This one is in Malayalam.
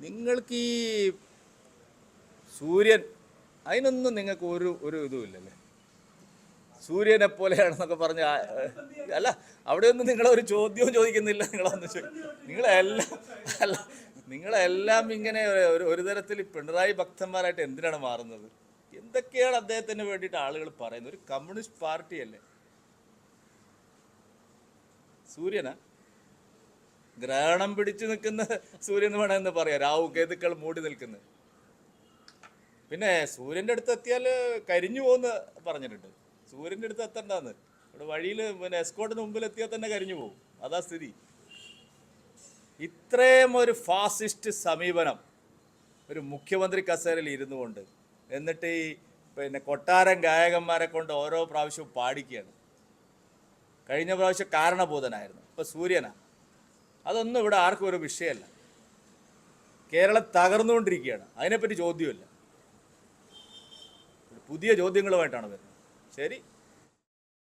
നിങ്ങൾക്ക് ഈ സൂര്യൻ അതിനൊന്നും നിങ്ങൾക്ക് ഒരു ഇതുമില്ലല്ലേ? സൂര്യനെ പോലെയാണെന്നൊക്കെ പറഞ്ഞ അല്ല, അവിടെയൊന്നും നിങ്ങളൊരു ചോദ്യവും ചോദിക്കുന്നില്ല. നിങ്ങളെല്ലാം അല്ല നിങ്ങളെല്ലാം ഇങ്ങനെ ഒരു തരത്തിൽ പിണറായി ഭക്തന്മാരായിട്ട് എന്തിനാണ് മാറുന്നത്? എന്തൊക്കെയാണ് അദ്ദേഹത്തിന് വേണ്ടിയിട്ട് ആളുകൾ പറയുന്നത്? ഒരു കമ്മ്യൂണിസ്റ്റ് പാർട്ടിയല്ലേ? സൂര്യനാ ഗ്രഹണം പിടിച്ചു നിൽക്കുന്ന സൂര്യൻ എന്ന് വേണമെന്ന് പറയാം. രാഹു കേതുക്കൾ മൂടി നിൽക്കുന്നത്. പിന്നെ സൂര്യൻ്റെ അടുത്ത് എത്തിയാൽ കരിഞ്ഞു പോകുമെന്ന് പറഞ്ഞിട്ടുണ്ട്. സൂര്യൻ്റെ അടുത്ത് എത്തണ്ടെന്ന്. ഇവിടെ വഴിയിൽ പിന്നെ എസ്കോട്ടിന് മുമ്പിൽ എത്തിയാൽ തന്നെ കരിഞ്ഞു പോകും. അതാ സ്ഥിതി. ഇത്രയും ഒരു ഫാസിസ്റ്റ് സമീപനം ഒരു മുഖ്യമന്ത്രി കസേരയിൽ ഇരുന്നു കൊണ്ട്, എന്നിട്ട് ഈ പിന്നെ കൊട്ടാരം ഗായകന്മാരെ കൊണ്ട് ഓരോ പ്രാവശ്യവും പാടിക്കുകയാണ്. കഴിഞ്ഞ പ്രാവശ്യം കാരണഭൂതനായിരുന്നു, ഇപ്പോൾ സൂര്യനാണ്. അതൊന്നും ഇവിടെ ആർക്കും ഒരു വിഷയമല്ല. കേരളം തകർന്നുകൊണ്ടിരിക്കുകയാണ്. അതിനെപ്പറ്റി ചോദ്യമില്ല. പുതിയ ചോദ്യങ്ങളുമായിട്ടാണ് വരുന്നത്. ശരി.